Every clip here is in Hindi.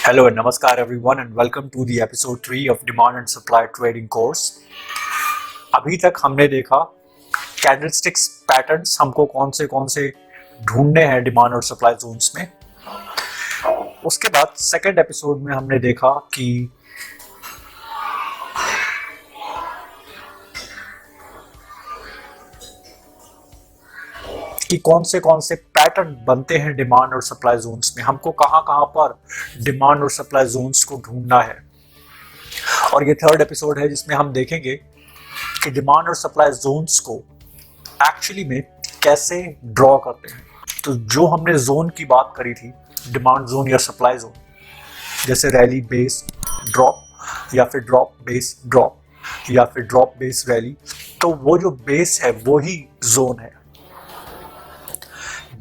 Hello and namaskar everyone and welcome to the episode 3 of Demand and Supply Trading Course। अभी तक हमने देखा कैंडलस्टिक्स पैटर्न्स हमको कौन से ढूंढने हैं डिमांड और सप्लाई जोन्स में। उसके बाद सेकंड एपिसोड में हमने देखा कि कौन से पैटर्न बनते हैं डिमांड और सप्लाई जोन्स में, हमको कहां पर डिमांड और सप्लाई जोन्स को ढूंढना है। और ये थर्ड एपिसोड है जिसमें हम देखेंगे कि डिमांड और सप्लाई जोन्स को एक्चुअली में कैसे ड्रॉ करते हैं। तो जो हमने जोन की बात करी थी, डिमांड जोन या सप्लाई जोन, जैसे रैली बेस ड्रॉप या फिर ड्रॉप बेस ड्रॉप या फिर ड्रॉप बेस रैली, तो वो जो बेस है वो ही जोन है।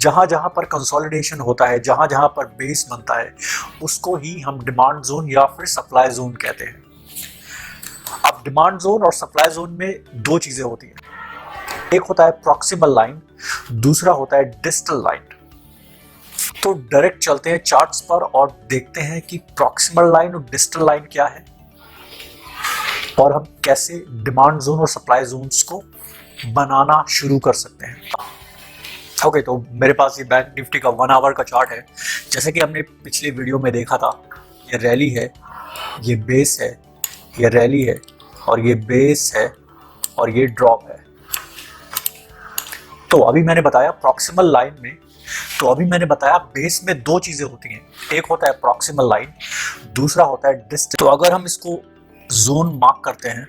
जहां जहां पर कंसोलिडेशन होता है, जहां जहां पर बेस बनता है, उसको ही हम डिमांड जोन या फिर सप्लाई जोन कहते हैं। अब डिमांड जोन और सप्लाई जोन में दो चीजें होती हैं, एक होता है प्रॉक्सिमल लाइन, दूसरा होता है डिस्टल लाइन। तो डायरेक्ट चलते हैं चार्ट्स पर और देखते हैं कि प्रॉक्सिमल लाइन और डिस्टल लाइन क्या है और हम कैसे डिमांड जोन और सप्लाई जोन्स को बनाना शुरू कर सकते हैं। ओके, तो मेरे पास ये बैंक निफ्टी का 1 आवर का चार्ट है। जैसे कि हमने पिछले वीडियो में देखा था, ये रैली है, ये बेस है, ये रैली है और ये बेस है और ये ड्रॉप है। तो अभी मैंने बताया प्रॉक्सिमल लाइन में, तो अभी मैंने बताया बेस में दो चीजें होती हैं, एक होता है प्रॉक्सिमल लाइन, दूसरा होता है डिस्टल। तो अगर हम इसको जोन मार्क करते हैं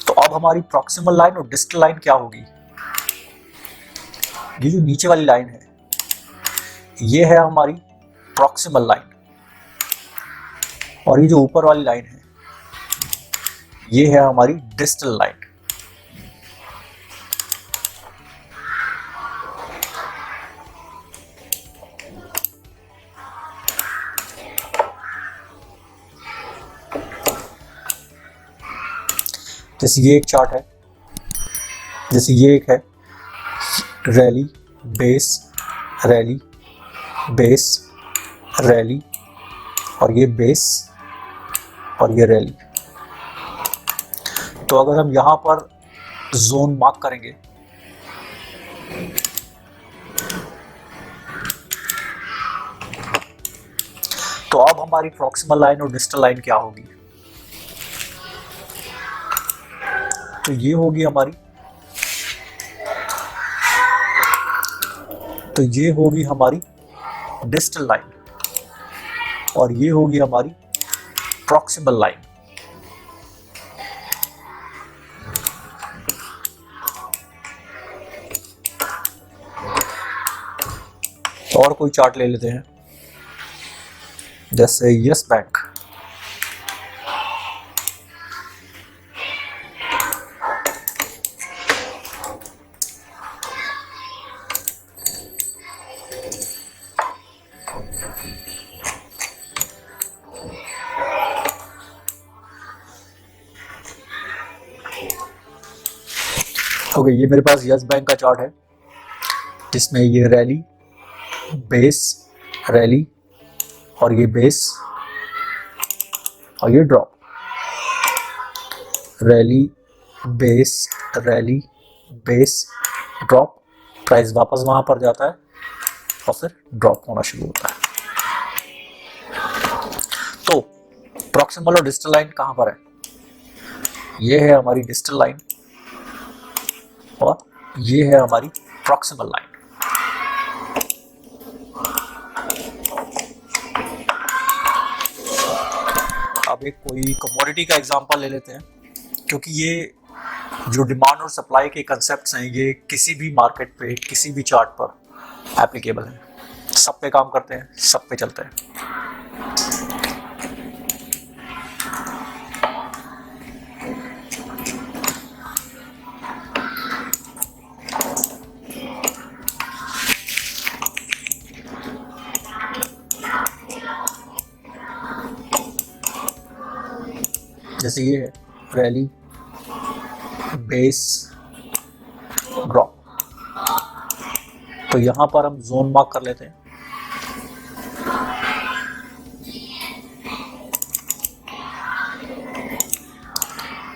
तो अब हमारी प्रॉक्सिमल लाइन और डिस्टल लाइन क्या होगी। ये जो नीचे वाली लाइन है ये है हमारी प्रॉक्सिमल लाइन और ये जो ऊपर वाली लाइन है ये है हमारी डिस्टल लाइन। जैसे ये एक चार्ट है, जैसे ये एक है rally base rally base rally और ये बेस और ये रैली। तो अगर हम यहां पर जोन मार्क करेंगे तो अब हमारी प्रॉक्सिमल लाइन और डिस्टल लाइन क्या होगी। तो ये होगी हमारी डिस्टल लाइन और ये होगी हमारी प्रॉक्सिमल लाइन। और कोई चार्ट ले लेते हैं, जैसे यस बैंक। ओके, ये मेरे पास यस बैंक का चार्ट है जिसमें ये रैली बेस रैली और ये बेस और ये drop, rally base rally base drop, price वापस वहां पर जाता है और फिर ड्रॉप होना शुरू होता है। तो प्रॉक्सिमल और डिस्टल लाइन कहां पर है, ये है हमारी डिस्टल लाइन और ये है हमारी प्रॉक्सिमल लाइन। अब एक कोई कमोडिटी का एग्जांपल ले लेते हैं, क्योंकि ये जो डिमांड और सप्लाई के कंसेप्ट्स हैं ये किसी भी मार्केट पे किसी भी चार्ट पर एप्लीकेबल है, सब पे काम करते हैं, सब पे चलते हैं। जैसे ये है रैली बेस ड्रॉप, तो यहां पर हम जोन मार्क कर लेते हैं।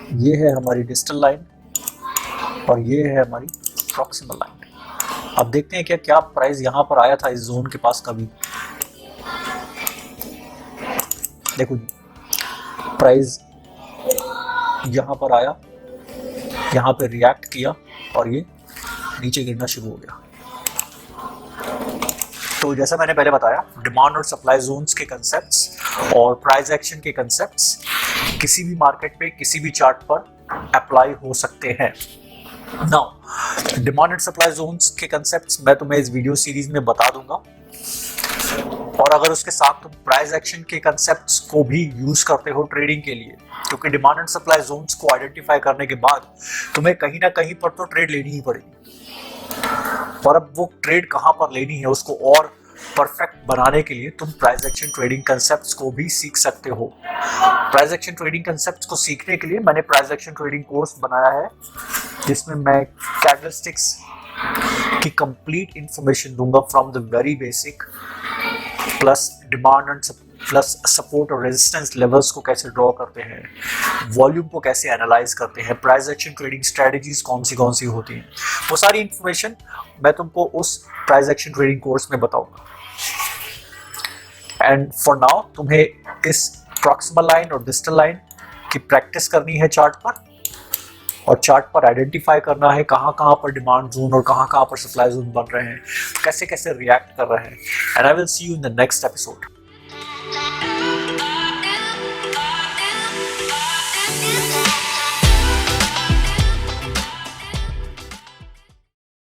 ये है हमारी डिस्टल लाइन और ये है हमारी प्रॉक्सिमल लाइन। अब देखते हैं क्या क्या प्राइस यहाँ पर आया था इस जोन के पास कभी। देखो जी, प्राइस यहाँ पर आया, यहाँ पे रिएक्ट किया और ये नीचे गिरना शुरू हो गया। तो जैसा मैंने पहले बताया, डिमांड और सप्लाई जोन्स के कंसेप्ट्स और प्राइस एक्शन के कंसेप्ट्स किसी भी मार्केट पे किसी भी चार्ट पर अप्लाई हो सकते हैं। Now demand and supply zones के कंसेप्ट्स मैं तुम्हें इस वीडियो सीरीज में बता दूंगा, और अगर उसके साथ तुम प्राइस एक्शन के कंसेप्ट्स को भी यूज करते हो ट्रेडिंग के लिए, क्योंकि डिमांड एंड सप्लाई जोन्स को आइडेंटिफाई करने के बाद तुम्हें कहीं ना कहीं पर तो ट्रेड लेनी ही पड़ेगी, और अब वो ट्रेड कहाँ पर लेनी है उसको और परफेक्ट बनाने के लिए तुम प्राइस एक्शन ट्रेडिंग कंसेप्ट्स को भी सीख सकते हो। प्राइस एक्शन ट्रेडिंग कंसेप्ट्स को सीखने के लिए मैंने प्राइस एक्शन ट्रेडिंग कोर्स बनाया है, जिसमें मैं कैंडलस्टिक्स की कंप्लीट इंफॉर्मेशन दूंगा from the very basic, plus demand and plus support और रेजिस्टेंस लेवल्स को कैसे ड्रॉ करते हैं, वॉल्यूम को कैसे एनालाइज करते हैं, प्राइस एक्शन ट्रेडिंग स्ट्रेटजीज कौन सी होती हैं, वो सारी इंफॉर्मेशन मैं तुमको उस प्राइस एक्शन ट्रेडिंग कोर्स में बताऊंगा। एंड फॉर नाउ तुम्हें इस प्रॉक्सिमल लाइन और डिस्टल लाइन की प्रैक्टिस करनी है चार्ट पर, और चार्ट पर आइडेंटिफाई करना है कहाँ कहाँ पर डिमांड जोन और कहाँ कहाँ पर सप्लाई जोन बन रहे हैं, कैसे कैसे रिएक्ट कर रहे हैं। And I will see you in the next episode.